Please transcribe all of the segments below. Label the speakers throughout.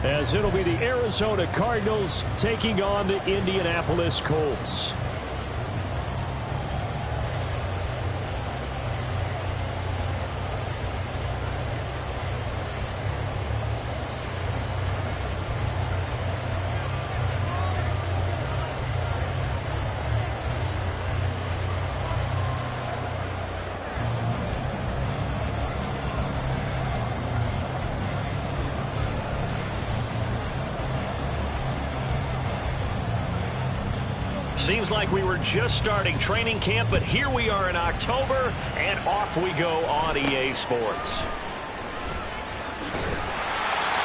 Speaker 1: as it'll be the Arizona Cardinals taking on the Indianapolis Colts.
Speaker 2: Seems like we were just starting training camp, but here we are in October, and off we go on EA Sports.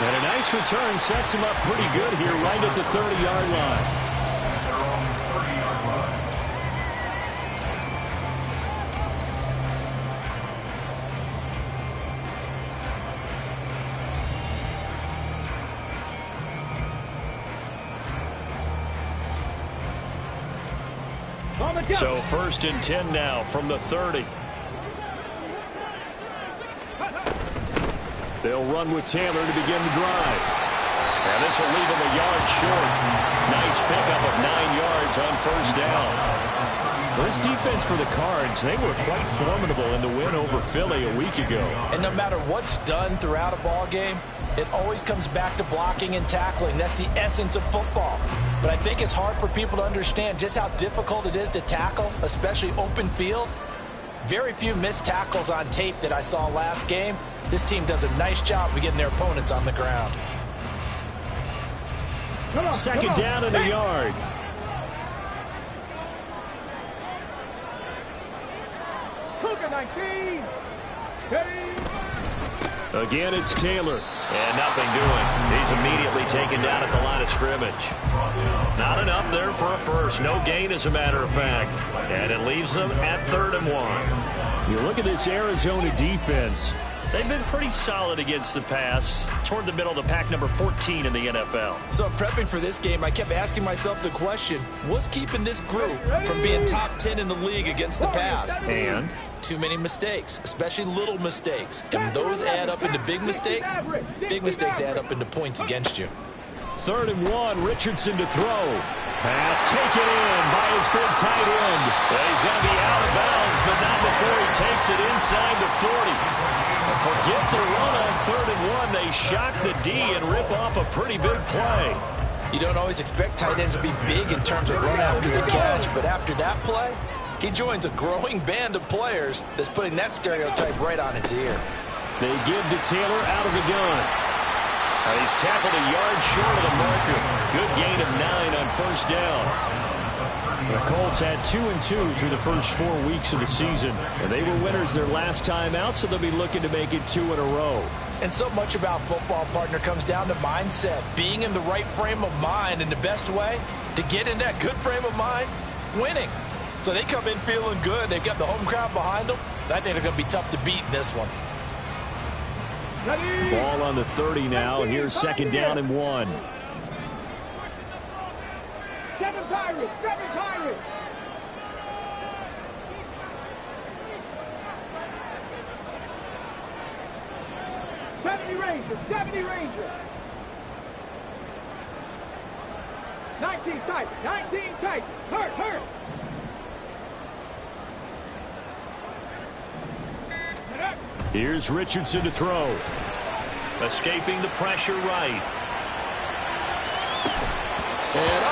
Speaker 1: And a nice return sets him up pretty good here right at the 30-yard line. So 1st and 10 now from the 30. They'll run with Taylor to begin the drive. And this will leave him a yard short. Nice pickup of 9 yards on 1st down. This defense for the Cards, they were quite formidable in the win over Philly a week ago.
Speaker 3: And no matter what's done throughout a ball game, it always comes back to blocking and tackling. That's the essence of football. But I think it's hard for people to understand just how difficult it is to tackle, especially open field. Very few missed tackles on tape that I saw last game. This team does a nice job of getting their opponents on the ground.
Speaker 1: 2nd down and a yard. Again, it's Taylor.
Speaker 2: And nothing doing. He's immediately taken down at the line of scrimmage. Not enough there for a first. No gain, as a matter of fact. And it leaves them at 3rd and 1.
Speaker 1: You look at this Arizona defense.
Speaker 2: They've been pretty solid against the pass. Toward the middle of the pack, number 14 in the NFL.
Speaker 3: So prepping for this game, I kept asking myself the question, what's keeping this group from being top 10 in the league against the pass?
Speaker 1: And
Speaker 3: too many mistakes, especially little mistakes. And those add up into big mistakes. Big mistakes add up into points against you.
Speaker 1: 3rd and 1, Richardson to throw. Pass taken in by his big tight end.
Speaker 2: Well, he's going to be out of bounds, but not before he takes it inside the 40. Forget the run on 3rd and 1. They shock the D and rip off a pretty big play.
Speaker 3: You don't always expect tight ends to be big in terms of run after the catch, but after that play, he joins a growing band of players that's putting that stereotype right on its ear.
Speaker 1: They give to Taylor out of the gun.
Speaker 2: He's tackled a yard short of the marker. Good gain of 9 on 1st down.
Speaker 1: The Colts had 2-2 through the first 4 weeks of the season, and they were winners their last time out, so they'll be looking to make it 2 in a row.
Speaker 3: And so much about football, partner, comes down to mindset. Being in the right frame of mind, and the best way to get in that good frame of mind, winning. So they come in feeling good. They've got the home crowd behind them. I think they're going to be tough to beat in this one.
Speaker 1: Ball on the 30 now. Here's 2nd down and 1.
Speaker 4: 7 Pirates! 7 Pirates! Rangers! 70 Rangers! 19 Titans! 19 Titans! Hurt!
Speaker 1: Here's Richardson to throw.
Speaker 2: Escaping the pressure right.
Speaker 1: And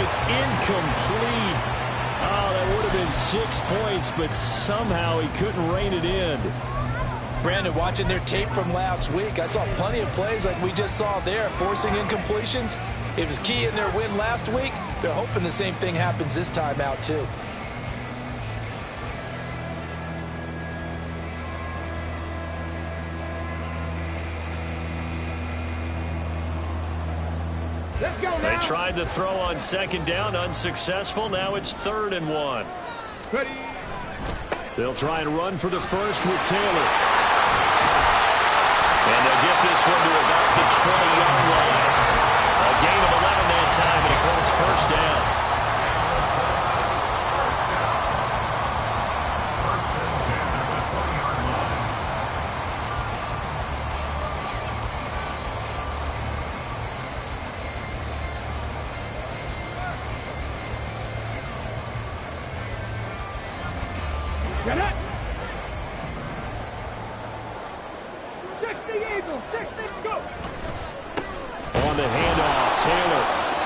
Speaker 1: it's incomplete. Oh, that would have been 6 points, but somehow he couldn't rein it in.
Speaker 3: Brandon, watching their tape from last week, I saw plenty of plays like we just saw there, forcing incompletions. It was key in their win last week. They're hoping the same thing happens this time out, too.
Speaker 2: They tried to throw on 2nd down, unsuccessful. Now it's 3rd and 1.
Speaker 4: Ready.
Speaker 1: They'll try and run for the first with Taylor.
Speaker 2: And they'll get this one to about the 20-yard line. A gain of 11 that time, and it calls 1st down.
Speaker 4: Get it. 60 Eagles. 60. Go.
Speaker 2: On the handoff, Taylor.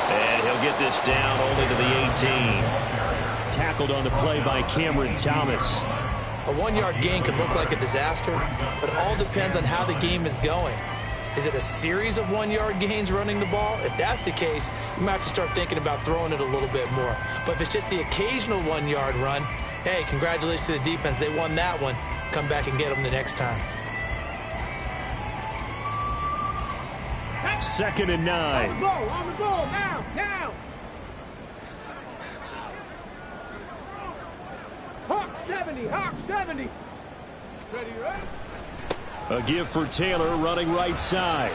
Speaker 2: And he'll get this down only to the 18.
Speaker 1: Tackled on the play by Cameron Thomas.
Speaker 3: A 1-yard gain could look like a disaster, but it all depends on how the game is going. Is it a series of 1-yard gains running the ball? If that's the case, you might have to start thinking about throwing it a little bit more. But if it's just the occasional 1-yard run, hey, congratulations to the defense. They won that one. Come back and get them the next time.
Speaker 1: 2nd and 9.
Speaker 4: On the ball, now. Hawk 70, Hawk 70. Ready, right?
Speaker 1: A give for Taylor running right side.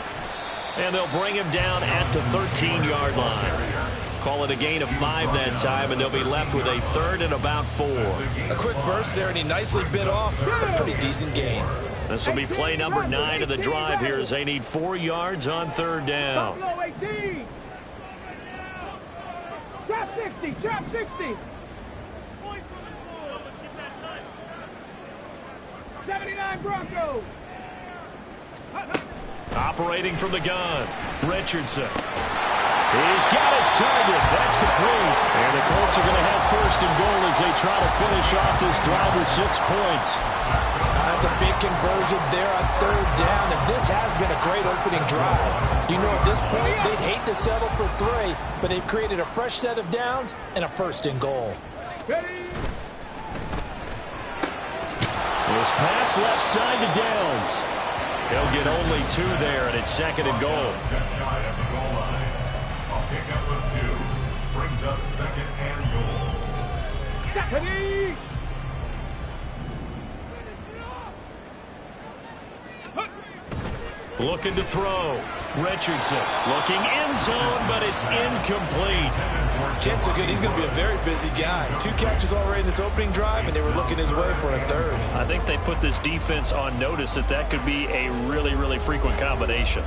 Speaker 2: And they'll bring him down at the 13-yard line. Call it a gain of 5 that time, and they'll be left with a 3rd and about 4.
Speaker 3: A quick burst there, and he nicely bit off a pretty decent gain.
Speaker 2: This will be play number 9 of the drive here as they need 4 yards on 3rd down.
Speaker 4: Buffalo 18. Chop 60, chop 60. 79 Broncos.
Speaker 2: Operating from the gun, Richardson.
Speaker 1: He's got his target. That's complete. And the Colts are going to have 1st and goal as they try to finish off this drive with 6 points.
Speaker 3: That's a big conversion there on 3rd down, and this has been a great opening drive. You know, at this point, they'd hate to settle for 3, but they've created a fresh set of downs and a 1st and goal.
Speaker 4: Ready.
Speaker 1: This pass left side to Downs.
Speaker 2: He'll get only 2 there, and it's 2nd and goal.
Speaker 5: Brings up 2nd and goal.
Speaker 4: Ready.
Speaker 2: Looking to throw. Richardson looking end zone, but it's incomplete.
Speaker 3: Chance so good, he's going to be a very busy guy. 2 catches already in this opening drive, and they were looking his way for a 3rd.
Speaker 2: I think they put this defense on notice that could be a really, really frequent combination.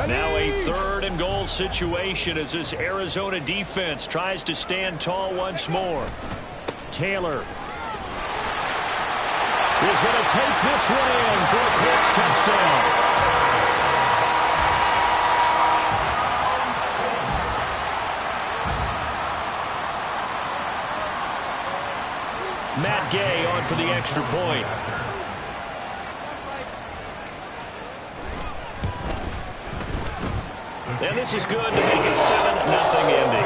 Speaker 2: Now a 3rd and goal situation as this Arizona defense tries to stand tall once more.
Speaker 1: Taylor is going to take this one in for a Colts touchdown.
Speaker 2: Matt Gay on for the extra point. And this is good to make it 7-0 Indy.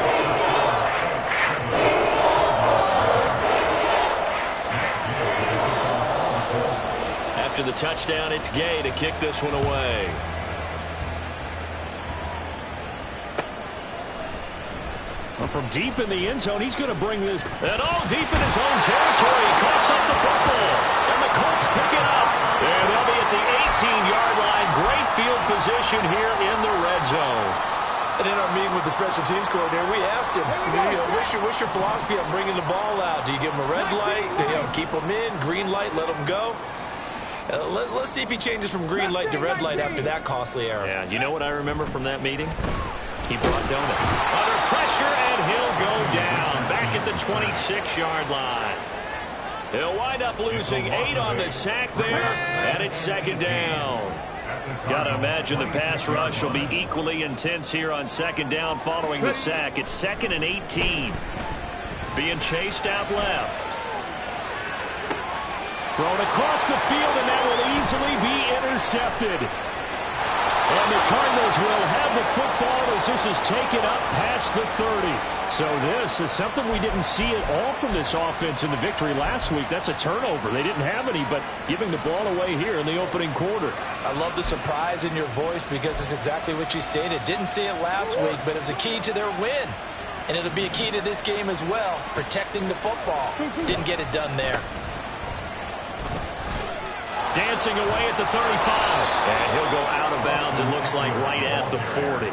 Speaker 2: After the touchdown, it's Gay to kick this one away.
Speaker 1: Well, from deep in the end zone, he's going to bring this.
Speaker 2: And all deep in his own territory, he coughs up the football. And the Colts pick it up. And they'll be at the 18-yard line. Great field position here in the red zone.
Speaker 3: And in our meeting with the special teams coordinator, we asked him, what's your philosophy on bringing the ball out? Do you give him a red light? Do you keep them in? Green light, let them go? Let's see if he changes from green light to red light after that costly error.
Speaker 2: Yeah, you know what I remember from that meeting? He brought donuts. Under pressure, and he'll go down. Back at the 26-yard line. He'll wind up losing 8 on the sack there, and it's 2nd down. Got to imagine the pass rush will be equally intense here on 2nd down following the sack. It's 2nd and 18. Being chased out left.
Speaker 1: Thrown across the field, and that will easily be intercepted. And the Cardinals will have the football as this is taken up past the 30. So this is something we didn't see at all from this offense in the victory last week. That's a turnover. They didn't have any, but giving the ball away here in the opening quarter.
Speaker 3: I love the surprise in your voice because it's exactly what you stated. Didn't see it last week, but it was a key to their win. And it'll be a key to this game as well, protecting the football. Didn't get it done there.
Speaker 2: Dancing away at the 35. And he'll go out of bounds, it looks like right at the 40.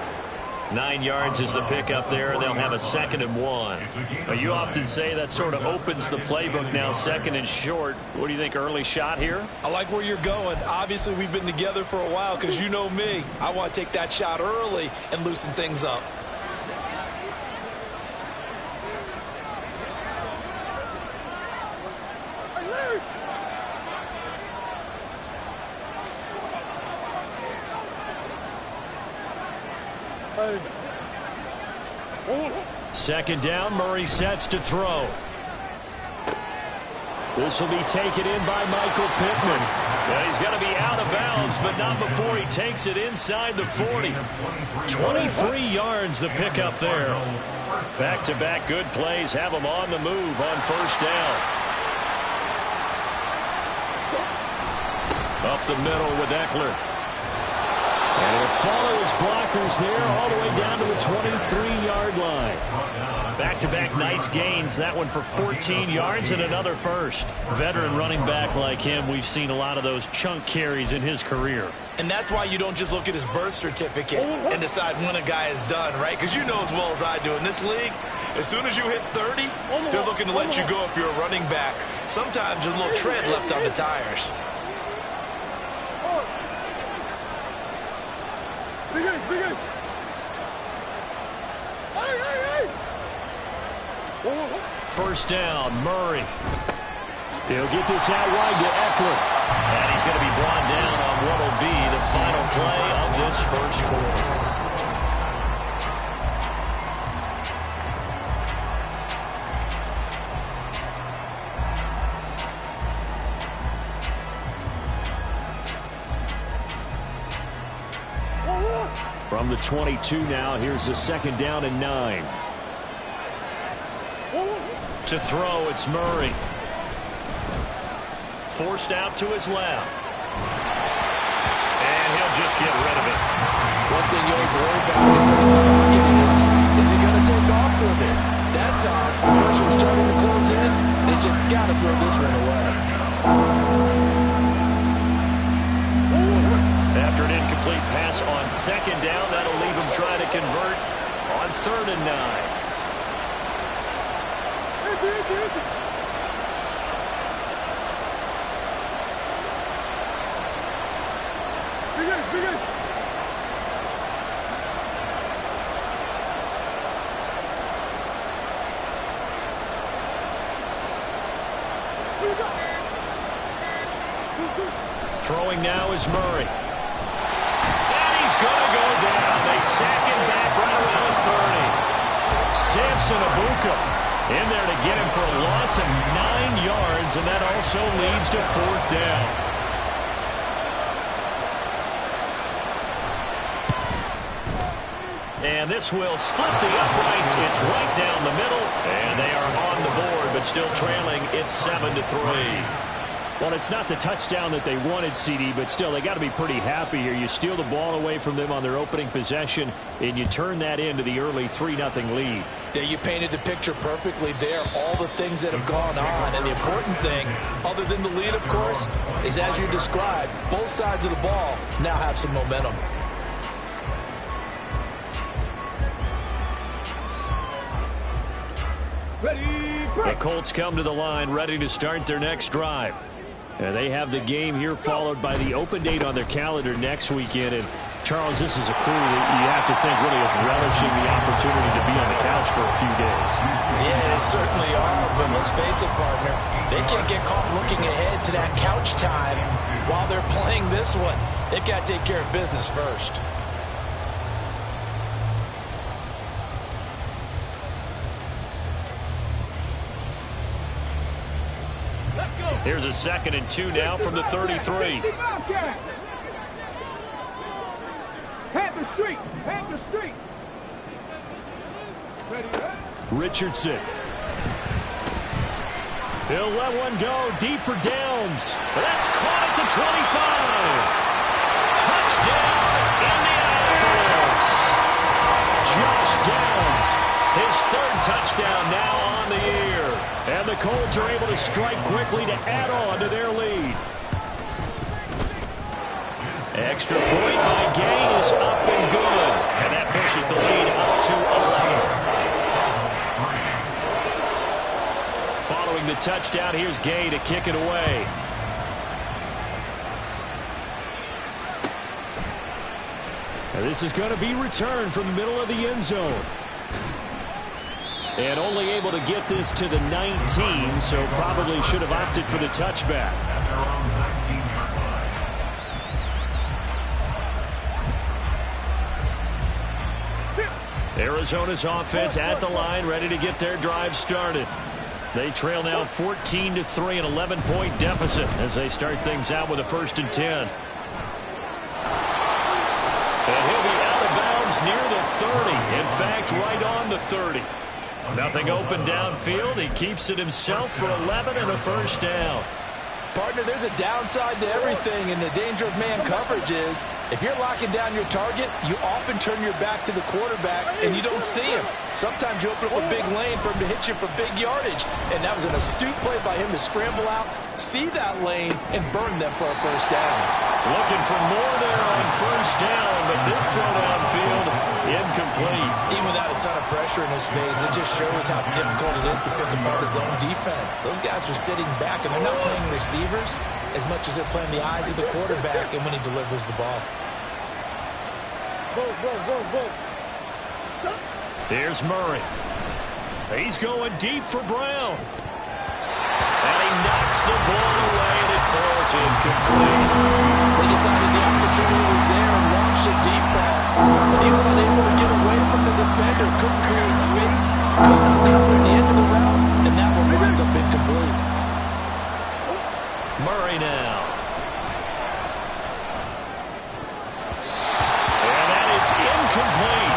Speaker 2: 9 yards is the pickup there, and they'll have a 2nd and 1. Now, you often say that sort of opens the playbook now, 2nd and short. What do you think, early shot here?
Speaker 3: I like where you're going. Obviously, we've been together for a while because you know me. I want to take that shot early and loosen things up.
Speaker 2: Second down, Murray sets to throw. This will be taken in by Michael Pittman. Yeah, he's going to be out of bounds, but not before he takes it inside the 40. 23 yards the pickup there. Back-to-back good plays have him on the move on first down. Up the middle with Eckler. And he'll follow his blockers there all the way down to the 23-yard line. Back-to-back nice gains. That one for 14 yards and another first. Veteran running back like him, we've seen a lot of those chunk carries in his career.
Speaker 3: And that's why you don't just look at his birth certificate and decide when a guy is done, right? Because you know as well as I do, in this league, as soon as you hit 30, they're looking to let you go if you're a running back. Sometimes there's a little tread left on the tires.
Speaker 2: First down, Murray. He'll get this out wide to Eckler. And he's going to be brought down on what will be the final play of this first quarter. From the 22 now, here's the 2nd down and 9. To throw, it's Murray. Forced out to his left. And he'll just get rid of it.
Speaker 3: One thing you always worry about when it comes to blocking is he going to take off with it? That time, the pressure was starting to close in. They just got to throw this one away.
Speaker 2: After an incomplete pass on 2nd down, that'll leave him trying to convert on 3rd and 9. Throwing now is Murray. And he's going to go down. They sack him back right around the 30. Samson Abuka in there to get him for a loss of 9 yards, and that also leads to 4th down. And this will split the uprights. It's right down the middle, and they are on the board, but still trailing. It's 7-3. Well, it's not the touchdown that they wanted, CD, but still, they got to be pretty happy here. You steal the ball away from them on their opening possession, and you turn that into the early 3-0 lead.
Speaker 3: Yeah, you painted the picture perfectly there, all the things that have gone on. And the important thing, other than the lead, of course, is as you described, both sides of the ball now have some momentum.
Speaker 2: The Colts come to the line, ready to start their next drive. And they have the game here followed by the open date on their calendar next weekend. And, Charles, this is a crew that you have to think really is relishing the opportunity to be on the couch for a few days.
Speaker 3: Yeah, they certainly are, but let's face it, partner, they can't get caught looking ahead to that couch time while they're playing this one. They've got to take care of business first.
Speaker 2: Here's a 2nd and 2 now from the 33. Richardson. He'll let one go deep for Downs. That's caught at the 25. Touchdown, Indianapolis. Josh Downs, his 3rd touchdown now on the year. And the Colts are able to strike quickly to add on to their lead. Extra point by Gay is up and good. And that pushes the lead touchdown. Here's Gay to kick it away.
Speaker 1: And this is going to be returned from the middle of the end zone. And only able to get this to the 19, so probably should have opted for the touchback. Arizona's offense at the line, ready to get their drive started. They trail now 14-3, an 11-point deficit as they start things out with a 1st and 10. And he'll be out of bounds near the 30. In fact, right on the 30. Nothing open downfield. He keeps it himself for 11 and a 1st down.
Speaker 3: Partner, there's a downside to everything, and the danger of man coverage is if you're locking down your target, you often turn your back to the quarterback and you don't see him. Sometimes you open up a big lane for him to hit you for big yardage, and that was an astute play by him to scramble out, see that lane, and burn them for a 1st down.
Speaker 2: Looking for more there on 1st down, but this throw downfield incomplete.
Speaker 3: Even without a ton of pressure in his face, it just shows how difficult it is to pick apart his own defense. Those guys are sitting back, and they're not playing receivers as much as they're playing the eyes of the quarterback and when he delivers the ball.
Speaker 2: Here's Murray. He's going deep for Brown. And he knocks the ball away, and it falls incomplete.
Speaker 3: They decided the opportunity was there and launched a deep ball. But he was unable to get away from the defender, couldn't create space, couldn't cover the end of the route, and that one ends up incomplete.
Speaker 2: Murray now. And that is incomplete.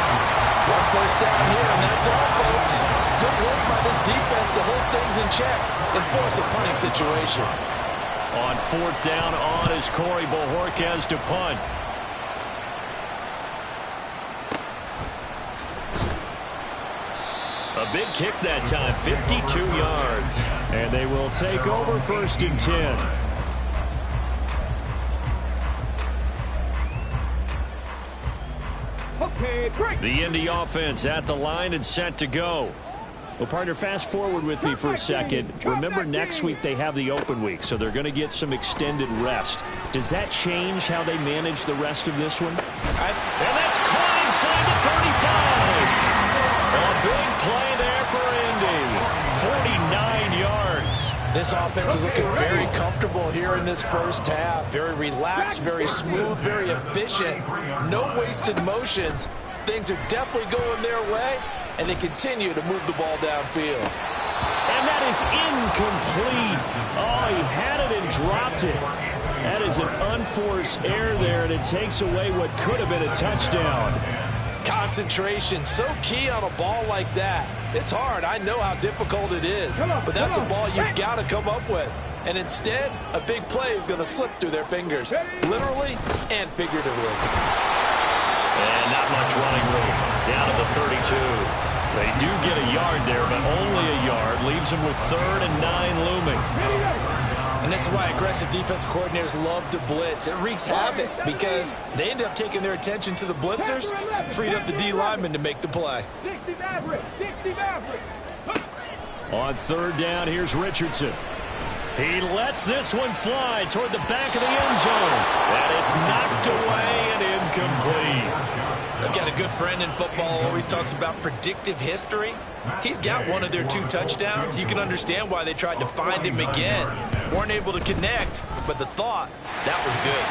Speaker 3: 1st down here, and that's all, folks. Good work by this defense to hold things in check and force a punting situation.
Speaker 2: On 4th down on is Corey Bojorquez to punt. A big kick that time, 52 yards.
Speaker 1: And they will take over 1st and 10.
Speaker 4: Okay, break.
Speaker 1: The Indy offense at the line and set to go. Well, partner, fast forward with me for a second. Remember, next week they have the open week, so they're going to get some extended rest. Does that change how they manage the rest of this one?
Speaker 2: And that's caught inside the 35. A big play there for Indy. 49 yards.
Speaker 3: This offense is looking very comfortable here in this 1st half. Very relaxed, very smooth, very efficient. No wasted motions. Things are definitely going their way, and they continue to move the ball downfield.
Speaker 1: And that is incomplete. Oh, he had it and dropped it. That is an unforced error there, and it takes away what could have been a touchdown.
Speaker 3: Concentration, so key on a ball like that. It's hard. I know how difficult it is, but that's a ball you've got to come up with. And instead, a big play is going to slip through their fingers, literally and figuratively.
Speaker 2: And not much running room. Down to the 32. They do get a yard there, but only a yard. Leaves them with 3rd and 9 looming.
Speaker 3: And this is why aggressive defense coordinators love to blitz. It wreaks havoc because they end up taking their attention to the blitzers, freed up the D lineman to make the play.
Speaker 4: 60 Maverick, 60 Maverick.
Speaker 1: On 3rd down, here's Richardson.
Speaker 2: He lets this one fly toward the back of the end zone. And it's knocked away and incomplete.
Speaker 3: I've got a good friend in football, always talks about predictive history. He's got one of their 2 touchdowns. You can understand why they tried to find him again. Weren't able to connect, but the thought, that was good.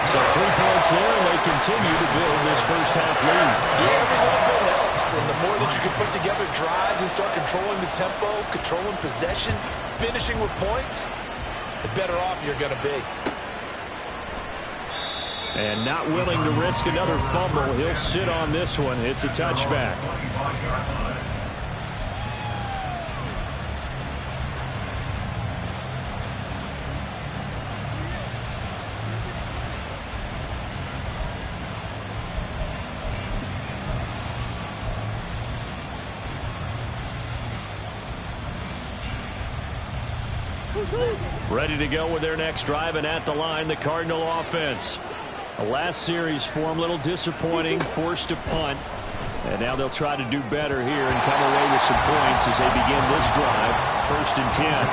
Speaker 1: So 3 points there, and they continue to build this 1st half lead.
Speaker 3: Yeah, every little bit helps, and the more that you can put together drives and start controlling the tempo, controlling possession, finishing with points, the better off you're going to be.
Speaker 1: And not willing to risk another fumble. He'll sit on this one. It's a touchback. Ready to go with their next drive, and at the line, the Cardinal offense. The last series for him, a little disappointing, forced to punt. And now they'll try to do better here and come away with some points as they begin this drive. 1st and 10.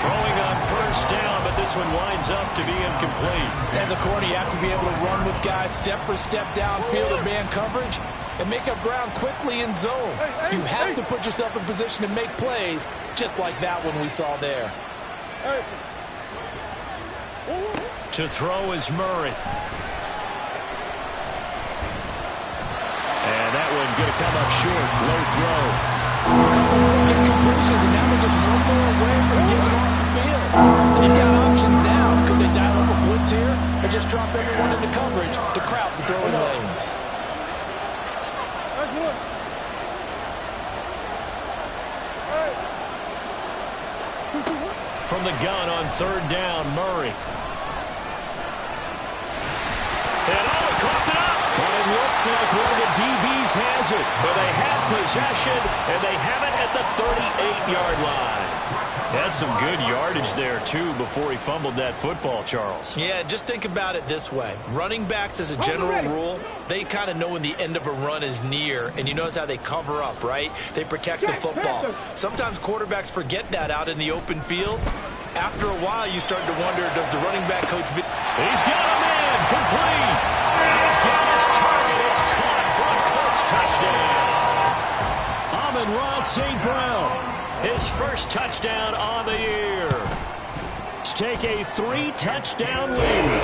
Speaker 2: Throwing on 1st down, but this one winds up to be incomplete.
Speaker 3: As a corner, you have to be able to run with guys step for step downfield in man coverage and make up ground quickly in zone. You have to put yourself in position to make plays, just like that one we saw there.
Speaker 2: To throw is Murray.
Speaker 1: And that one going to come up short. Low throw.
Speaker 3: A couple of quick incompletions, and now they're just one more away from getting off the field. They've got options now. Could they dial up a blitz here or just drop everyone into coverage to crowd the throwing lanes?
Speaker 2: From the gun on 3rd down, Murray. And coughed it up.
Speaker 1: But it looks like one of the DBs has it.
Speaker 2: But they have possession, and they have it at the 38-yard line. Had some good yardage there, too, before he fumbled that football, Charles.
Speaker 3: Yeah, just think about it this way. Running backs, as a general rule, they kind of know when the end of a run is near, and you notice how they cover up, right? They protect the football. Sometimes quarterbacks forget that out in the open field. After a while, you start to wonder, does the running back coach...
Speaker 2: He's got him in, complete. He's got his target. It's caught for a Colts touchdown.
Speaker 1: Amon-Ra St. Brown.
Speaker 2: His first touchdown on the year.
Speaker 1: Let's take a 3-touchdown lead.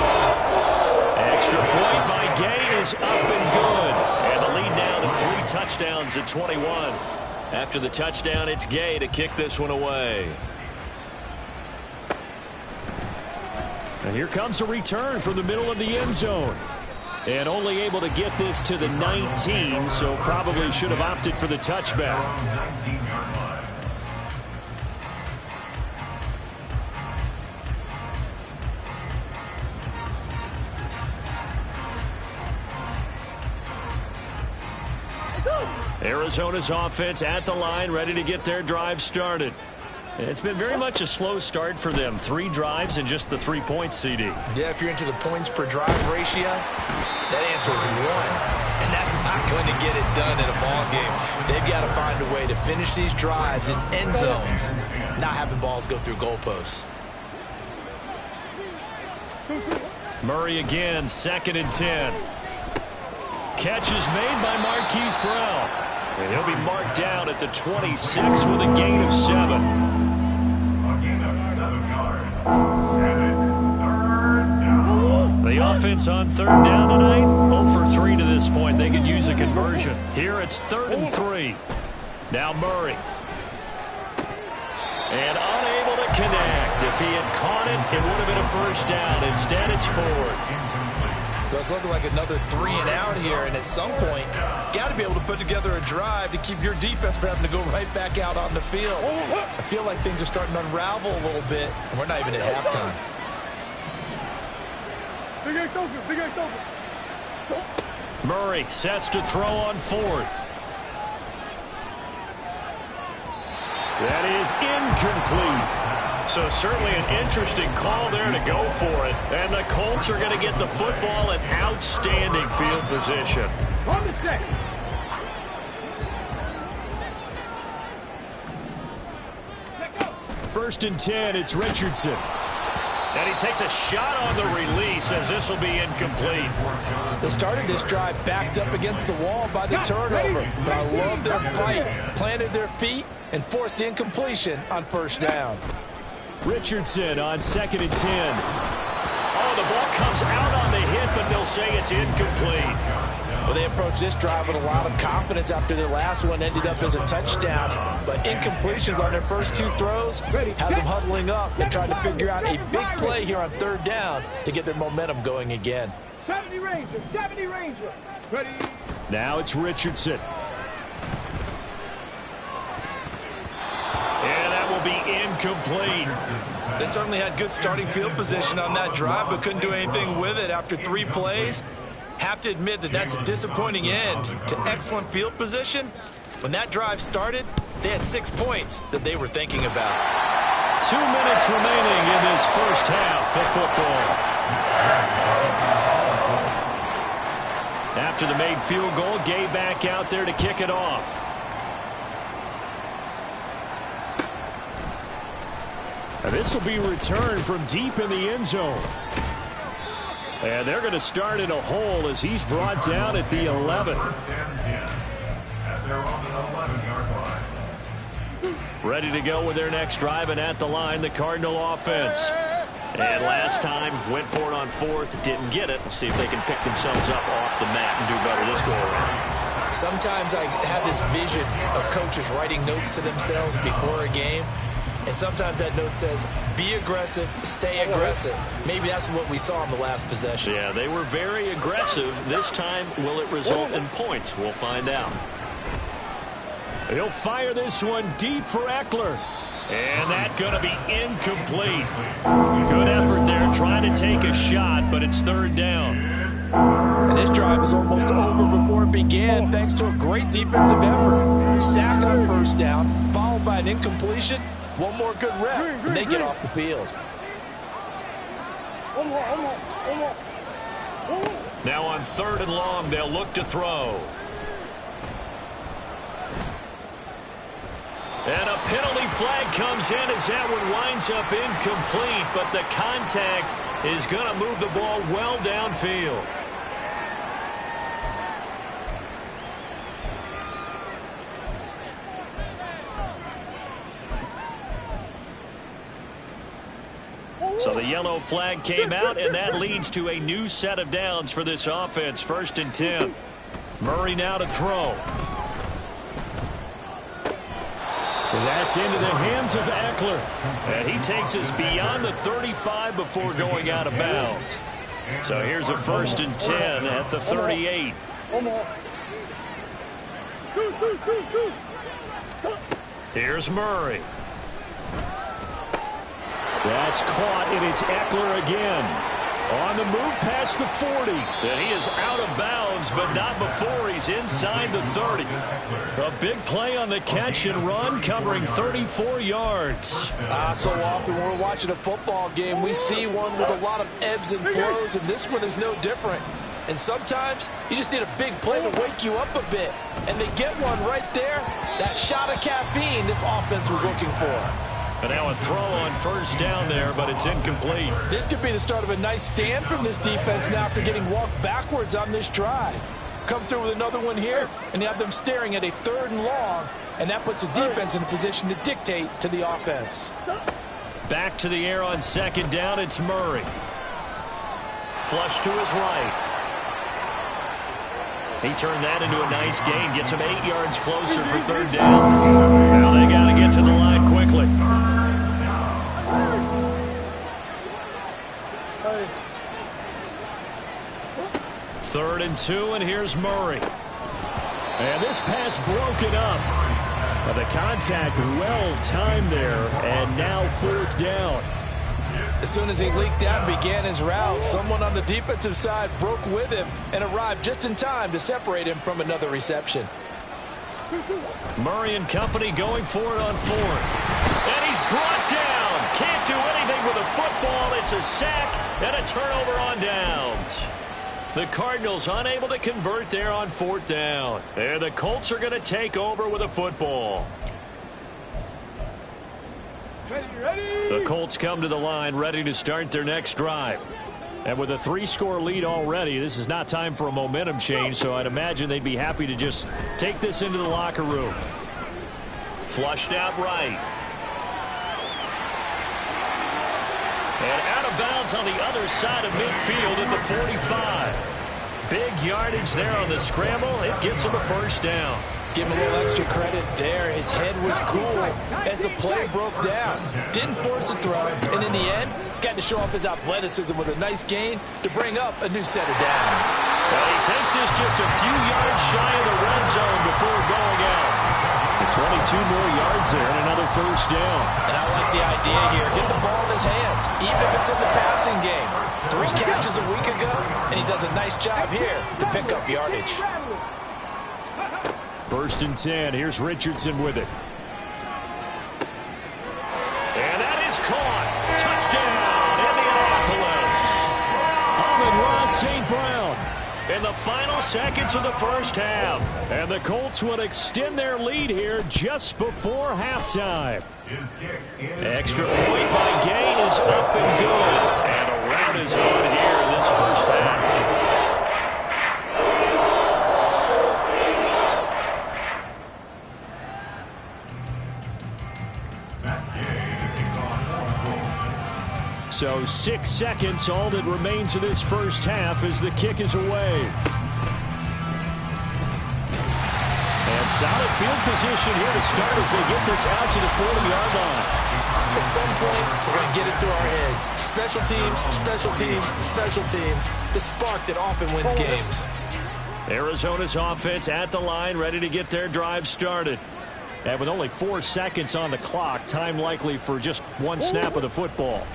Speaker 2: Extra point by Gay is up and good. And the lead now to 3 touchdowns at 21. After the touchdown, it's Gay to kick this one away.
Speaker 1: And here comes a return from the middle of the end zone. And only able to get this to the 19, so probably should have opted for the touchback.
Speaker 5: 19-yard line.
Speaker 2: Arizona's offense at the line, ready to get their drive started. It's been very much a slow start for them. 3 drives and just the 3 points, CD.
Speaker 3: Yeah, if you're into the points per drive ratio, that answer is 1. And that's not going to get it done in a ball game. They've got to find a way to finish these drives in end zones, not having balls go through goalposts.
Speaker 2: Murray again, 2nd and 10. Catch is made by Marquise Brown. And he'll be marked down at the 26 with a gain of 7.
Speaker 5: A gain of 7 yards. And it's 3rd down.
Speaker 2: The offense on 3rd down tonight, 0 for 3 to this point. They could use a conversion. Here it's 3rd and 3. Now Murray. And unable to connect. If he had caught it, it would have been a 1st down. Instead, it's 4th.
Speaker 3: Well, it's looking like another 3 and out here, and at some point, got to be able to put together a drive to keep your defense from having to go right back out on the field. I feel like things are starting to unravel a little bit, and we're not even at halftime.
Speaker 2: Murray sets to throw on 4th. That is incomplete. So certainly an interesting call there to go for it. And the Colts are going to get the football in outstanding field position.
Speaker 4: On the set.
Speaker 1: First and 10, it's Richardson.
Speaker 2: And he takes a shot on the release as this will be incomplete.
Speaker 3: They started this drive backed up against the wall by the turnover, but I love their fight. Planted their feet and forced the incompletion on 1st down.
Speaker 1: Richardson on 2nd and 10.
Speaker 2: Oh, the ball comes out on the hit, but they'll say it's incomplete.
Speaker 3: Well, they approached this drive with a lot of confidence after their last one ended up as a touchdown. But incompletions on their first 2 throws has them huddling up and trying to figure out a big play here on 3rd down to get their momentum going again.
Speaker 4: 70 Ranger, 70 Ranger. Ready.
Speaker 1: Now it's Richardson.
Speaker 2: And that will be incomplete.
Speaker 3: They certainly had good starting field position on that drive, but couldn't do anything with it after 3 plays. Have to admit that that's a disappointing end to excellent field position. When that drive started, they had 6 points that they were thinking about.
Speaker 2: 2 minutes remaining in this first half of football. After the made field goal, Gay back out there to kick it off.
Speaker 1: And this will be returned from deep in the end zone. And they're going to start in a hole as he's brought down at the 11.
Speaker 5: First and 10 at their own 11-yard line.
Speaker 2: Ready to go with their next drive, and at the line, the Cardinal offense. And last time, went for it on fourth, didn't get it. We'll see if they can pick themselves up off the mat and do better this go around.
Speaker 3: Sometimes I have this vision of coaches writing notes to themselves before a game. And sometimes that note says, be aggressive, stay aggressive. Maybe that's what we saw in the last possession.
Speaker 2: Yeah, they were very aggressive. This time, will it result in points? We'll find out.
Speaker 1: He'll fire this one deep for Eckler.
Speaker 2: And that's going to be incomplete. Good effort there trying to take a shot, but it's third down.
Speaker 3: And this drive is almost over before it began thanks to a great defensive effort. Sack on first down, followed by an incompletion. One more good rep, and they get off the field.
Speaker 2: Now on third and long, they'll look to throw. And a penalty flag comes in as that one winds up incomplete, but the contact is going to move the ball well downfield. So the yellow flag came out, and that leads to a new set of downs for this offense. First and 10. Murray now to throw.
Speaker 1: And that's into the hands of Eckler.
Speaker 2: And he takes us beyond the 35 before going out of bounds. So here's a first and 10 at the 38. Here's Murray.
Speaker 1: That's caught, and it's Eckler again. On the move past the 40.
Speaker 2: And he is out of bounds, but not before he's inside the 30.
Speaker 1: A big play on the catch and run, covering 34 yards.
Speaker 3: So often when we're watching a football game, we see one with a lot of ebbs and flows, and this one is no different. And sometimes you just need a big play to wake you up a bit. And they get one right there. That shot of caffeine this offense was looking for.
Speaker 2: And now a throw on first down there, but it's incomplete.
Speaker 3: This could be the start of a nice stand from this defense now after getting walked backwards on this drive. Come through with another one here, and you have them staring at a third and long, and that puts the defense in a position to dictate to the offense.
Speaker 2: Back to the air on second down, it's Murray. Flush to his right. He turned that into a nice gain, gets him 8 yards closer for third down. Now they got to get to the line quickly. Third and 2, and here's Murray.
Speaker 1: And this pass broken up. But the contact well timed there, and now fourth down.
Speaker 3: As soon as he leaked out and began his route, someone on the defensive side broke with him and arrived just in time to separate him from another reception.
Speaker 2: Murray and company going for it on fourth. And he's brought down. Can't do anything with a football. It's a sack and a turnover on downs. The Cardinals unable to convert there on fourth down. And the Colts are going to take over with a football. The Colts come to the line ready to start their next drive.
Speaker 1: And with a 3-score lead already, this is not time for a momentum change, so I'd imagine they'd be happy to just take this into the locker room.
Speaker 2: Flushed out right. And out of bounds on the other side of midfield at the 45. Big yardage there on the scramble. It gets him a first down.
Speaker 3: Give him a little extra credit there. His head was cool as the play broke down. Didn't force a throw, and in the end, got to show off his athleticism with a nice gain to bring up a new set of downs.
Speaker 2: Well, he takes this just a few yards shy of the red zone before going out.
Speaker 1: 22 more yards there and another first down.
Speaker 3: And I like the idea here. Get the ball in his hands, even if it's in the passing game. 3 catches a week ago, and he does a nice job here to pick up yardage.
Speaker 1: First and 10. Here's Richardson with it.
Speaker 2: And that is caught. Touchdown, Indianapolis.
Speaker 1: Amon-Ra St. Brown.
Speaker 2: in the final seconds of the first half.
Speaker 1: And the Colts would extend their lead here just before halftime.
Speaker 2: Extra point by Gain is up and good. And a rout is on here in this first half.
Speaker 1: So 6 seconds, all that remains of this first half as the kick is away. And solid field position here to start as they get this out to the 40-yard line.
Speaker 3: At some point, we're going to get it through our heads. Special teams, special teams, special teams. The spark that often wins games.
Speaker 1: Arizona's offense at the line, ready to get their drive started. And with only 4 seconds on the clock, time likely for just one snap of the football.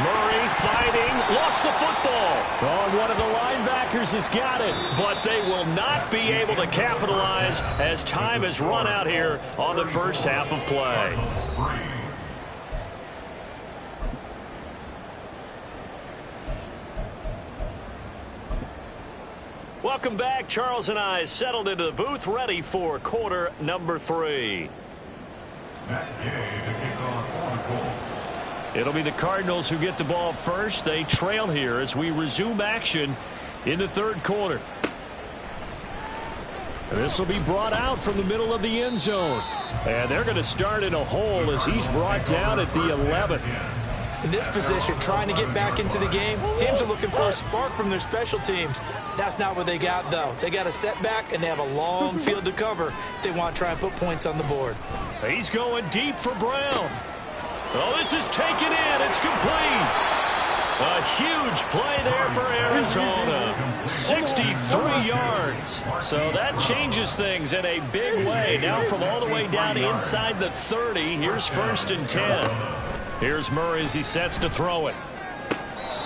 Speaker 2: Murray fighting, lost the football.
Speaker 1: Oh, one of the linebackers has got it.
Speaker 2: But they will not be able to capitalize as time has run out here on the first half of play. Welcome back. Charles and I settled into the booth, ready for quarter number 3.
Speaker 1: It'll be the Cardinals who get the ball first. They trail here as we resume action in the third quarter. This will be brought out from the middle of the end zone. And they're going to start in a hole as he's brought down at the 11.
Speaker 3: In this position, trying to get back into the game, teams are looking for a spark from their special teams. That's not what they got, though. They got a setback, and they have a long field to cover if they want to try and put points on the board.
Speaker 1: He's going deep for Brown. Oh, this is taken in. It's complete.
Speaker 2: A huge play there for Arizona. 63 yards.
Speaker 1: So that changes things in a big way. Now from all the way down inside the 30, here's 1st and 10. Here's Murray as he sets to throw it.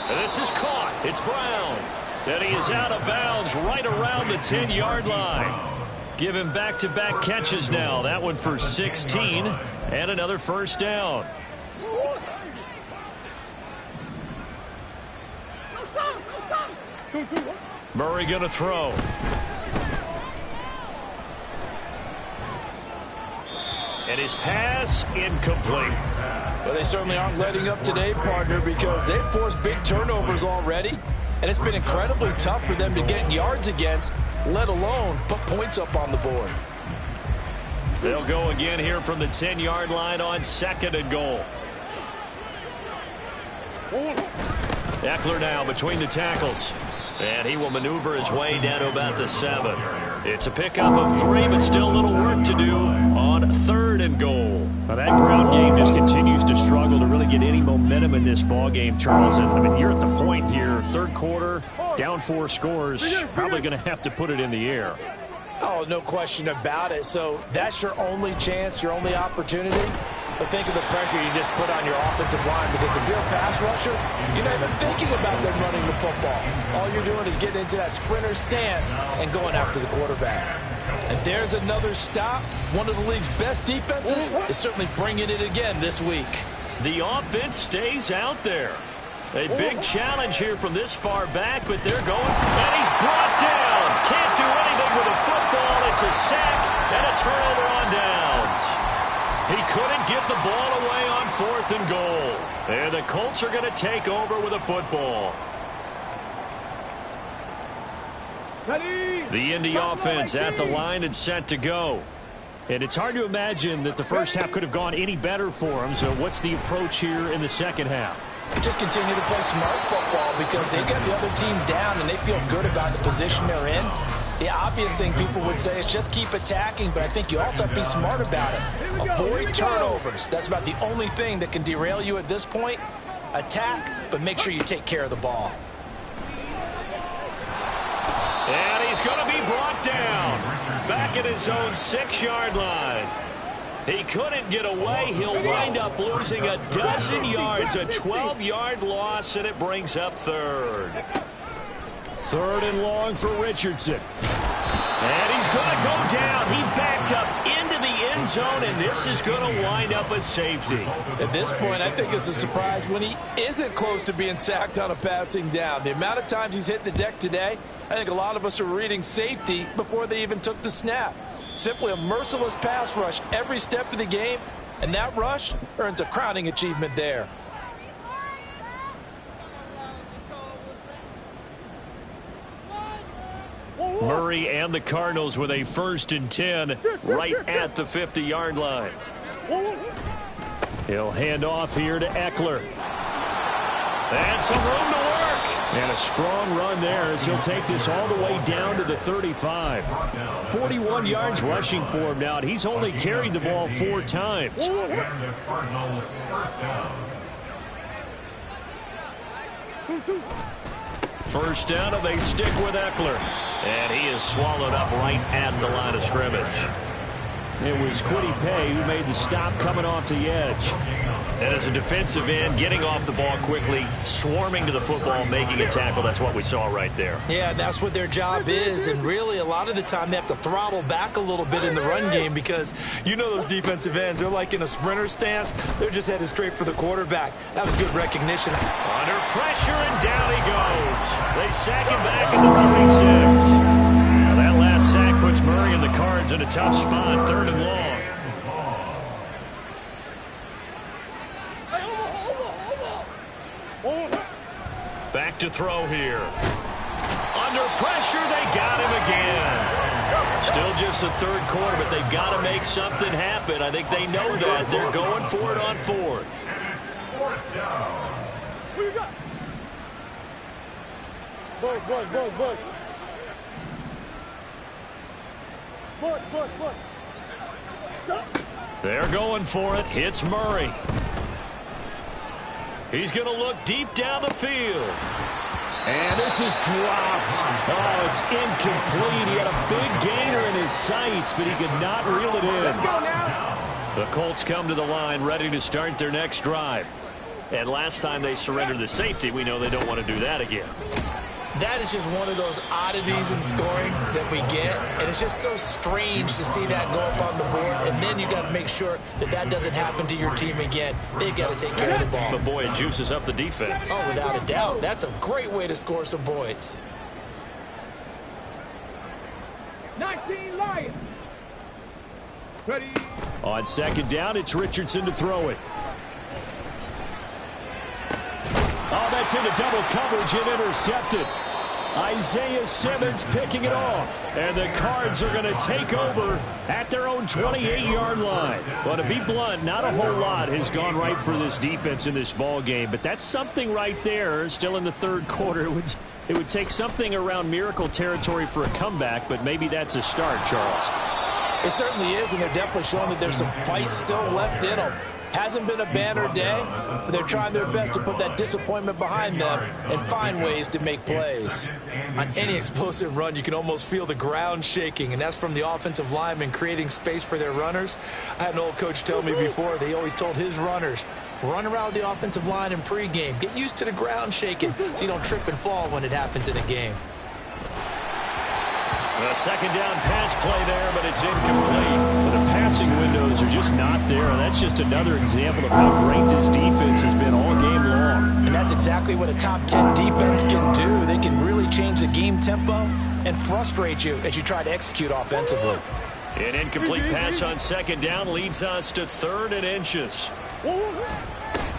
Speaker 2: And this is caught. It's Brown.
Speaker 1: And he is out of bounds right around the 10-yard line. Give him back-to-back catches now. That one for 16 and another first down. Murray going to throw. And his pass incomplete.
Speaker 3: Well, they certainly aren't letting up today, partner, because they've forced big turnovers already. And it's been incredibly tough for them to get yards against, let alone put points up on the board.
Speaker 1: They'll go again here from the 10-yard line on 2nd and goal. Eckler now between the tackles. And he will maneuver his way down to about the 7. It's a pickup of 3, but still a little work to do on 3rd and goal. Now that ground game just continues to struggle to really get any momentum in this ball game, Charles. And I mean, you're at the point here, third quarter, down 4 scores, probably going to have to put it in the air.
Speaker 3: Oh, no question about it. So that's your only chance, your only opportunity. But think of the pressure you just put on your offensive line, because if you're a pass rusher, you're not even thinking about them running the football. All you're doing is getting into that sprinter stance and going after the quarterback. And there's another stop. One of the league's best defenses is certainly bringing it again this week.
Speaker 1: The offense stays out there. A big challenge here from this far back, but they're going for it. And he's brought down. Can't do anything with a football. It's a sack and a turnover on downs. He couldn't get the ball away on 4th and goal. And the Colts are going to take over with a football. The Indy offense at the line and set to go. And it's hard to imagine that the first half could have gone any better for them. So what's the approach here in the second half?
Speaker 3: Just continue to play smart football, because they got the other team down and they feel good about the position they're in. The obvious thing people would say is just keep attacking, but I think you also have to be smart about it. Avoid turnovers. That's about the only thing that can derail you at this point. Attack, but make sure you take care of the ball.
Speaker 2: And he's going to be brought down back at his own 6-yard line. He couldn't get away. He'll wind up losing a dozen yards, a 12-yard loss, and it brings up 3rd.
Speaker 1: 3rd and long for Richardson.
Speaker 2: And he's going to go down. He backed up into the end end zone, and this is going to wind up a safety.
Speaker 3: At this point, I think it's a surprise when he isn't close to being sacked on a passing down. The amount of times he's hit the deck today, I think a lot of us are reading safety before they even took the snap. Simply a merciless pass rush every step of the game, and that rush earns a crowning achievement there.
Speaker 2: Murray and the Cardinals with a 1st and 10 right at the 50-yard line. He'll hand off here to Eckler. And some room to work. And a strong run there as he'll take this all the way down to the 35. 41 yards rushing for him now. He's only carried the ball 4 times.
Speaker 5: And the Cardinals first down.
Speaker 2: First down, and they stick with Eckler. And he is swallowed up right at the line of scrimmage.
Speaker 1: It was Kwity Paye who made the stop coming off the edge.
Speaker 2: And as a defensive end, getting off the ball quickly, swarming to the football, making a tackle, that's what we saw right there.
Speaker 3: Yeah, that's what their job is, and really a lot of the time they have to throttle back a little bit in the run game because you know those defensive ends, they're like in a sprinter stance. They're just headed straight for the quarterback. That was good recognition.
Speaker 2: Under pressure, and down he goes. They sack him back at the 36. Now that last sack puts Murray and the Cards in a tough spot, 3rd and long. Back to throw here. Under pressure, they got him again. Still just the 3rd quarter, but they've got to make something happen. I think they know that. They're going for it on 4th.
Speaker 5: And it's 4th down.
Speaker 2: They're going for it. Hits Murray. He's going to look deep down the field.
Speaker 1: And this is dropped. Oh, it's incomplete. He had a big gainer in his sights, but he could not reel it in.
Speaker 2: The Colts come to the line ready to start their next drive. And last time they surrendered the safety, we know they don't want to do that again.
Speaker 3: That is just one of those oddities in scoring that we get, and it's just so strange to see that go up on the board, and then you got to make sure that that doesn't happen to your team again. They've got to take care of the ball.
Speaker 2: But boy, it juices up the defense.
Speaker 3: Oh, without a doubt. That's a great way to score some points.
Speaker 4: 19 Lions. Ready.
Speaker 1: On 2nd down, it's Richardson to throw it. Oh, that's into double coverage and intercepted. Isaiah Simmons picking it off. And the Cards are going to take over at their own 28-yard line. Well, to be blunt, not a whole lot has gone right for this defense in this ball game, but that's something right there. Still in the 3rd quarter. It would take something around miracle territory for a comeback, but maybe that's a start, Charles.
Speaker 3: It certainly is, and they're definitely showing that there's some fight still left in them. Hasn't been a banner day, but they're trying their best to put that disappointment behind them and find ways to make plays. On any explosive run, you can almost feel the ground shaking, and that's from the offensive linemen creating space for their runners. I had an old coach tell me before, they always told his runners, run around the offensive line in pregame. Get used to the ground shaking so you don't trip and fall when it happens in a game.
Speaker 2: A 2nd down pass play there, but it's incomplete.
Speaker 1: Well, the passing windows are just not there, and that's just another example of how great this defense has been all game long.
Speaker 3: And that's exactly what a top 10 defense can do. They can really change the game tempo and frustrate you as you try to execute offensively.
Speaker 2: An incomplete pass on 2nd down leads us to 3rd and inches.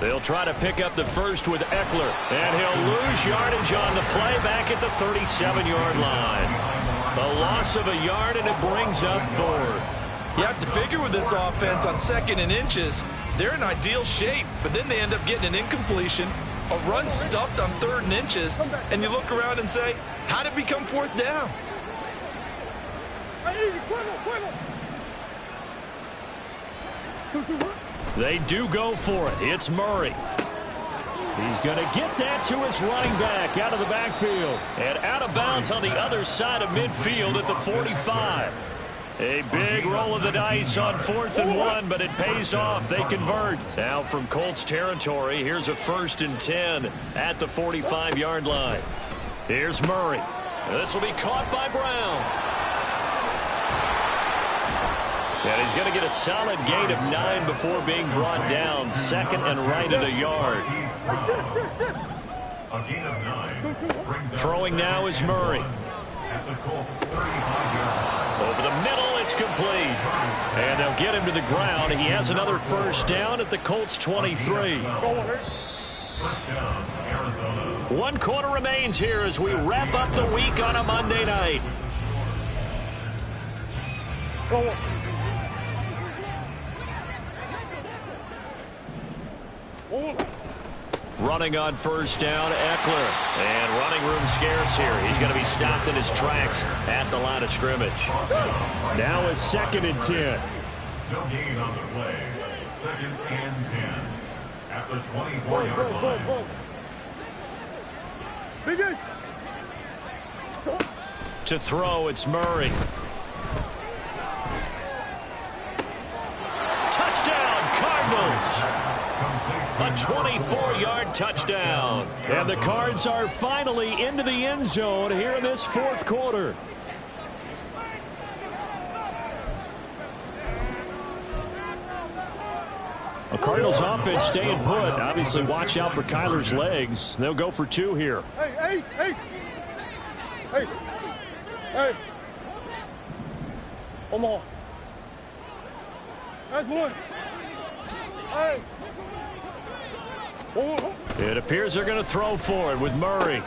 Speaker 2: They'll try to pick up the first with Eckler, and he'll lose yardage on the play back at the 37-yard line. A loss of a yard, and it brings up 4th.
Speaker 3: You have to figure with this offense on 2nd and inches, they're in ideal shape, but then they end up getting an incompletion, a run stuffed on 3rd and inches, and you look around and say, how did it become 4th down?
Speaker 2: They do go for it. It's Murray.
Speaker 1: He's going to get that to his running back out of the backfield.
Speaker 2: And out of bounds on the other side of midfield at the 45. A big roll of the dice on 4th and 1, but it pays off. They convert. Now from Colts territory, here's a 1st and 10 at the 45-yard line. Here's Murray. This will be caught by Brown. And he's going to get a solid gain of 9 before being brought down. Second and right at a yard.
Speaker 5: A gain of 9.
Speaker 2: Throwing now is Murray.
Speaker 5: At the Colts 35-yard line.
Speaker 2: Over the middle, it's complete. And they'll get him to the ground. He has another first down at the Colts 23.
Speaker 5: First down, Arizona.
Speaker 2: 1 quarter remains here as we wrap up the week on a Monday night. Running on first down, Eckler. And running room scarce here. He's going to be stopped in his tracks at the line of scrimmage.
Speaker 1: Now it's 2nd and 10.
Speaker 5: No gain on the play. 2nd and 10. At the 24-yard line.
Speaker 2: To throw, it's Murray. Touchdown, Cardinals! A 24-yard touchdown.
Speaker 1: And the Cards are finally into the end zone here in this 4th quarter. A Cardinals offense staying put. Obviously, watch out for Kyler's legs. They'll go for 2 here.
Speaker 4: Hey. One more. That's 1. Hey.
Speaker 1: It appears they're going to throw for it with Murray.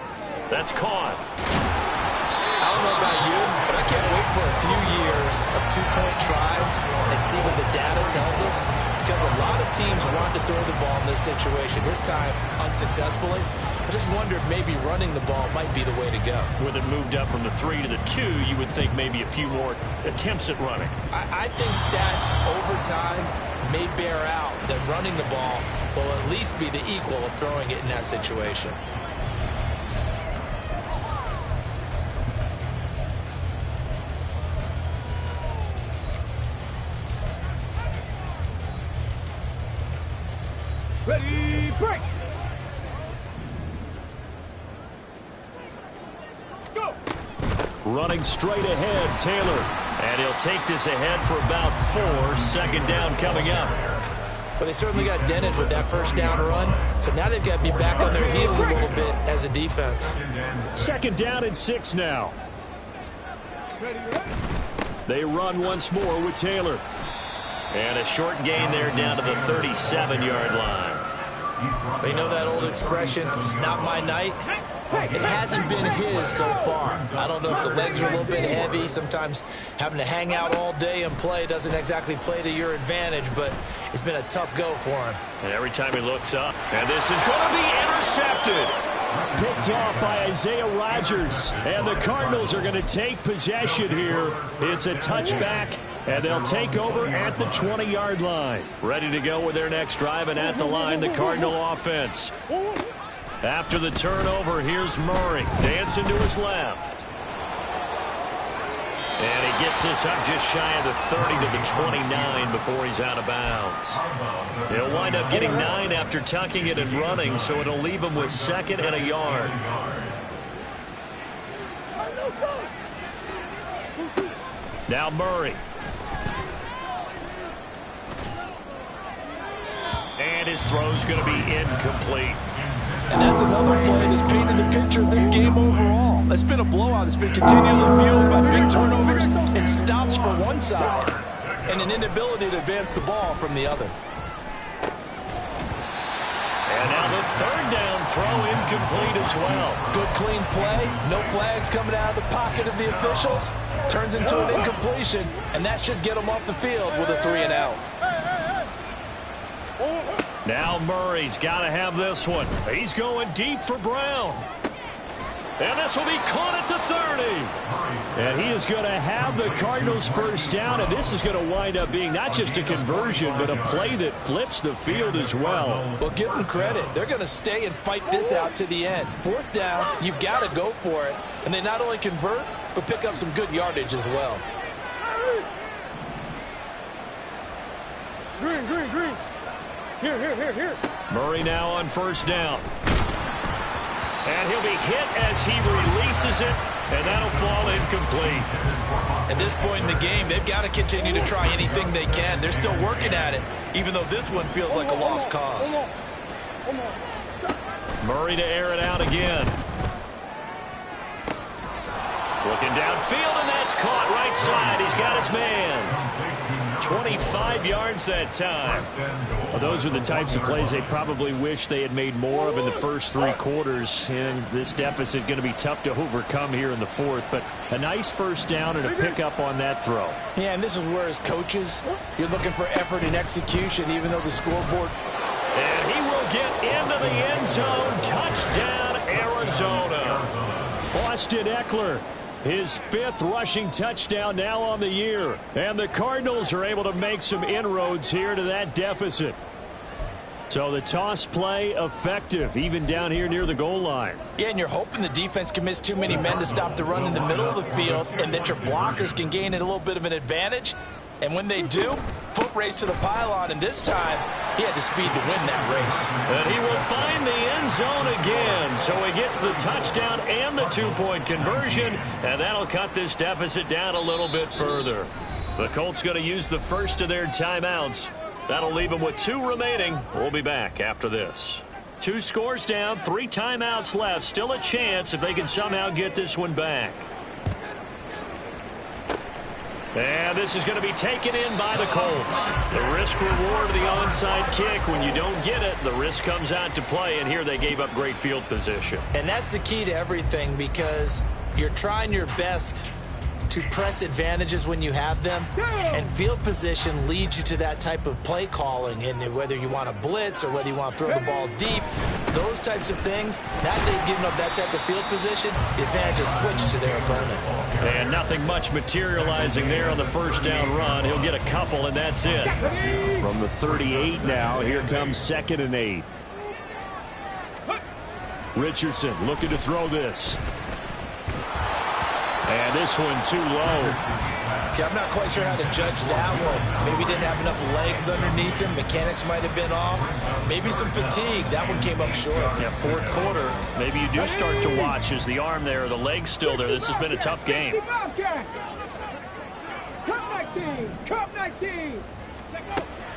Speaker 1: That's caught.
Speaker 3: I don't know about you, but I can't wait for a few years of 2-point tries and see what the data tells us, because a lot of teams want to throw the ball in this situation. This time, unsuccessfully. I just wonder if maybe running the ball might be the way to go.
Speaker 2: With it moved up from the 3 to the 2, you would think maybe a few more attempts at running.
Speaker 3: I think stats over time may bear out that running the ball will at least be the equal of throwing it in that situation.
Speaker 4: Ready, break. Go.
Speaker 1: Running straight ahead, Taylor.
Speaker 2: And he'll take this ahead for about 4. 2nd down coming up.
Speaker 3: But they certainly got dented with that first down run. So now they've got to be back on their heels a little bit as a defense.
Speaker 1: 2nd down and 6 now. They run once more with Taylor.
Speaker 2: And a short gain there down to the 37-yard line.
Speaker 3: But you know that old expression, it's not my night? It hasn't been his so far. I don't know if the legs are a little bit heavy. Sometimes having to hang out all day and play doesn't exactly play to your advantage, but it's been a tough go for him.
Speaker 2: And every time he looks up, and this is going to be intercepted.
Speaker 1: Picked off by Isaiah Rodgers. And the Cardinals are going to take possession here. It's a touchback, and they'll take over at the 20-yard line.
Speaker 2: Ready to go with their next drive, and at the line, the Cardinal offense. After the turnover, here's Murray. Dancing to his left. And he gets this up just shy of the 30 to the 29 before he's out of bounds. He'll wind up getting 9 after tucking it and running, so it'll leave him with 2nd and a yard. Now Murray. And his throw's going to be incomplete.
Speaker 3: And that's another play that's painted the picture of this game overall. It's been a blowout. It's been continually fueled by big turnovers and stops for one side and an inability to advance the ball from the other.
Speaker 2: And now the 3rd down throw incomplete as well.
Speaker 3: Good clean play. No flags coming out of the pocket of the officials. Turns into an incompletion, and that should get them off the field with a 3 and out.
Speaker 2: Now Murray's got to have this one. He's going deep for Brown. And this will be caught at the 30.
Speaker 1: And he is going to have the Cardinals first down, and this is going to wind up being not just a conversion, but a play that flips the field as well.
Speaker 3: Well, give them credit. They're going to stay and fight this out to the end. 4th down, you've got to go for it. And they not only convert, but pick up some good yardage as well.
Speaker 4: Green. Here.
Speaker 2: Murray now on first down. And he'll be hit as he releases it And that'll fall incomplete.
Speaker 3: At this point in the game, they've got to continue to try anything they can. They're still working at it, even though this one feels like a lost cause.
Speaker 2: Murray to air it out again. Looking downfield, and that's caught right side. He's got his man. 25 yards that time.
Speaker 1: Well, those are the types of plays they probably wish they had made more of in the first 3 quarters. And this deficit going to be tough to overcome here in the 4th. But a nice first down and a pickup on that throw.
Speaker 3: Yeah, and this is where, as coaches, you're looking for effort and execution, even though the scoreboard.
Speaker 2: And he will get into the end zone. Touchdown, Arizona.
Speaker 1: Austin Eckler, his 5th rushing touchdown now on the year. And the Cardinals are able to make some inroads here to that deficit. So the toss play effective, even down here near the goal line.
Speaker 3: Yeah, and you're hoping the defense commits too many men to stop the run in the middle of the field and that your blockers can gain a little bit of an advantage. And when they do, foot race to the pylon, and this time he had the speed to win that race.
Speaker 2: And he will find the end zone again. So he gets the touchdown and the 2-point conversion, and that'll cut this deficit down a little bit further. The Colts going to use the first of their timeouts. That'll leave them with 2 remaining. We'll be back after this. 2 scores down, 3 timeouts left. Still a chance if they can somehow get this one back. And this is going to be taken in by the Colts. The risk-reward of the onside kick. When you don't get it, the risk comes out to play, and here they gave up great field position.
Speaker 3: And that's the key to everything, because you're trying your best to press advantages when you have them, and field position leads you to that type of play calling. And whether you want to blitz or whether you want to throw the ball deep, those types of things, now that they've given up that type of field position, the advantage is switched to their opponent.
Speaker 1: And nothing much materializing there on the first down run. He'll get a couple, and that's it. From the 38 now, here comes 2nd and 8. Richardson looking to throw this. And this one too low.
Speaker 3: See, I'm not quite sure how to judge that one. Maybe didn't have enough legs underneath him. Mechanics might have been off. Maybe some fatigue. That one came up short.
Speaker 1: Yeah, 4th quarter. Maybe you do start to watch as the arm there, the leg's still there. This has been a tough game.
Speaker 4: Cup 19.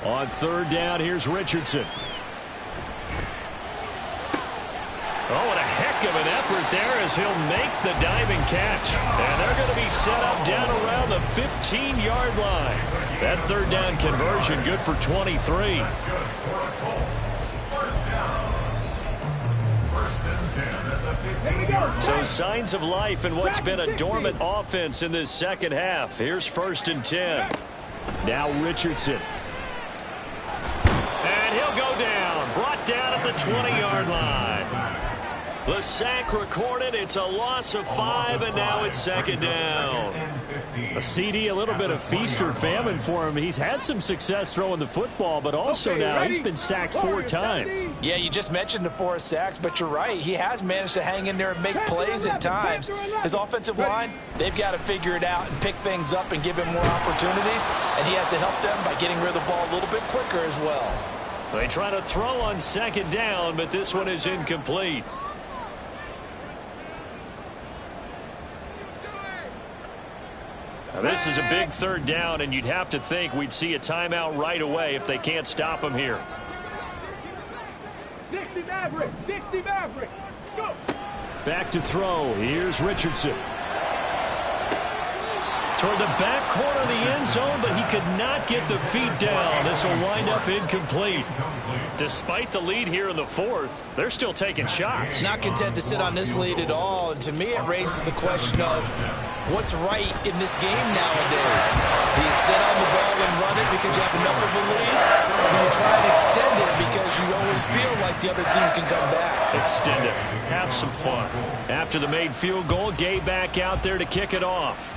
Speaker 1: On 3rd down, here's Richardson.
Speaker 2: Oh, and a heck of an effort there as he'll make the diving catch. And they're going to be set up down around the 15-yard line. That 3rd down conversion good for 23. So signs of life in what's been a dormant offense in this second half. Here's 1st and 10.
Speaker 1: Now Richardson.
Speaker 2: And he'll go down. Brought down at the 20-yard line. The sack recorded. It's a loss of 5, and now it's 2nd down.
Speaker 1: A CD, a little bit of feast or famine for him. He's had some success throwing the football, but also now he's been sacked 4 times.
Speaker 3: Yeah, you just mentioned the 4 sacks, but you're right. He has managed to hang in there and make plays at times. His offensive line, they've got to figure it out and pick things up and give him more opportunities, and he has to help them by getting rid of the ball a little bit quicker as well.
Speaker 2: They try to throw on 2nd down, but this one is incomplete. Now, this is a big 3rd down, and you'd have to think we'd see a timeout right away if they can't stop him here.
Speaker 4: 60 Maverick. Go.
Speaker 1: Back to throw. Here's Richardson.
Speaker 2: Toward the back corner of the end zone, but he could not get the feet down. This will wind up incomplete. Despite the lead here in the 4th, they're still taking shots.
Speaker 3: Not content to sit on this lead at all. And to me, it raises the question of what's right in this game nowadays. Do you sit on the ball and run it because you have enough of a lead? Or do you try and extend it because you always feel like the other team can come back?
Speaker 2: Extend it. Have some fun.
Speaker 1: After the made field goal, Gay back out there to kick it off.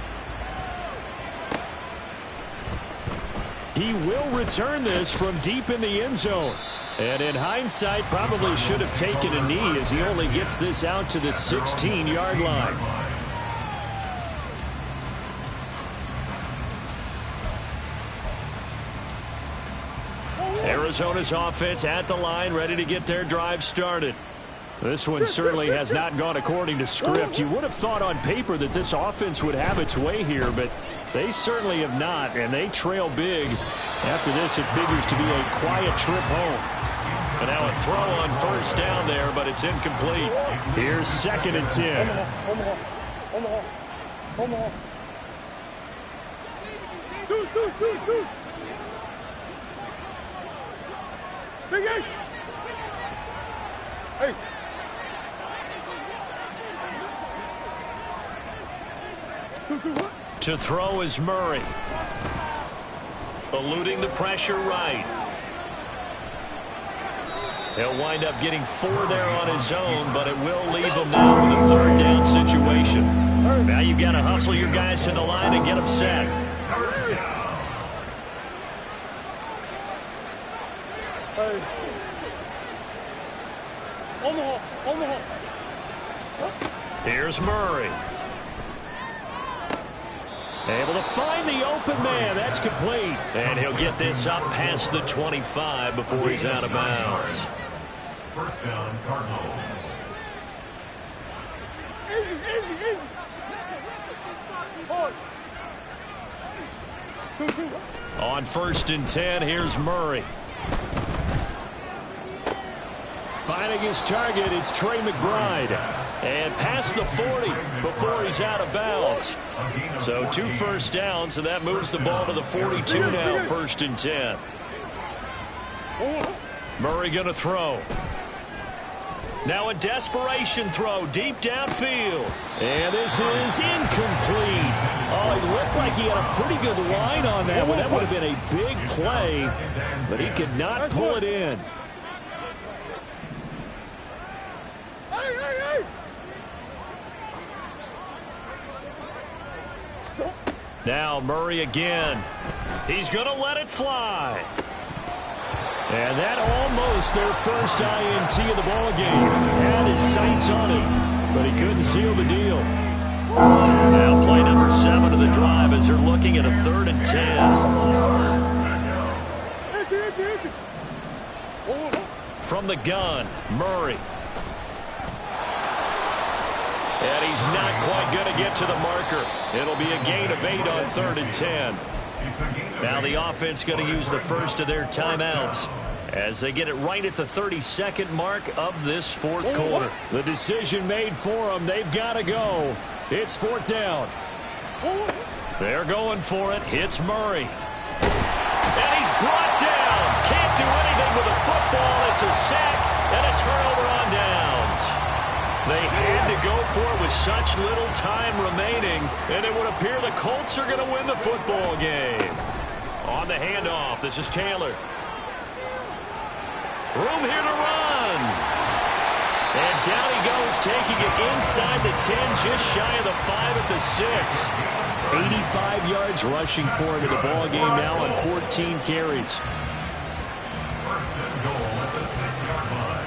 Speaker 1: He will return this from deep in the end zone. And in hindsight, probably should have taken a knee as he only gets this out to the 16-yard line. Arizona's offense at the line, ready to get their drive started. This one certainly has not gone according to script. You would have thought on paper that this offense would have its way here, but they certainly have not, and they trail big. After this, it figures to be a quiet trip home.
Speaker 2: And now a throw on first down there, but it's incomplete.
Speaker 1: Here's 2nd and 10.
Speaker 4: Deuce. Big Ace. Ace. What?
Speaker 2: To throw is Murray. Eluding the pressure right. He'll wind up getting 4 there on his own, but it will leave him now with a 3rd down situation. Now you've got to hustle your guys to the line and get them set.
Speaker 4: Omaha.
Speaker 2: Here's Murray.
Speaker 1: Able to find the open man. That's complete.
Speaker 2: And he'll get this up past the 25 before he's out of bounds.
Speaker 5: First down, Cardinals.
Speaker 4: Easy. Hold. 2.
Speaker 2: On 1st and 10, here's Murray.
Speaker 1: Finding his target, it's Trey McBride.
Speaker 2: And past the 40 before he's out of bounds. So 2 first downs, and that moves the ball to the 42 now, 1st and 10. Murray going to throw. Now a desperation throw deep downfield.
Speaker 1: And this is incomplete. Oh, it looked like he had a pretty good line on that one. That would have been a big play, but he could not pull it in.
Speaker 4: Hey.
Speaker 2: Now Murray again. He's going to let it fly.
Speaker 1: And that almost their first INT of the ballgame. Had his sights on it, but he couldn't seal the deal.
Speaker 2: Now play number 7 of the drive as they're looking at a 3rd and 10. From the gun, Murray. And he's not quite going to get to the marker. It'll be a gain of 8 on 3rd and 10. Now the offense going to use the first of their timeouts as they get it right at the 32nd mark of this 4th quarter.
Speaker 1: The decision made for them. They've got to go. It's 4th down.
Speaker 2: They're going for it. Hits Murray. And he's brought down. Can't do anything with the football. It's a sack and a turnover on downs. They had to go for it with such little time remaining, and it would appear the Colts are going to win the football game. On the handoff, this is Taylor. Room here to run. And down he goes, taking it inside the 10, just shy of the 5 at the 6.
Speaker 1: 85 yards rushing for him in the ball game now on 14 carries.
Speaker 5: First and goal at the 6-yard line.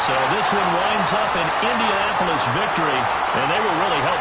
Speaker 2: So this one winds up an Indianapolis victory, and they will really help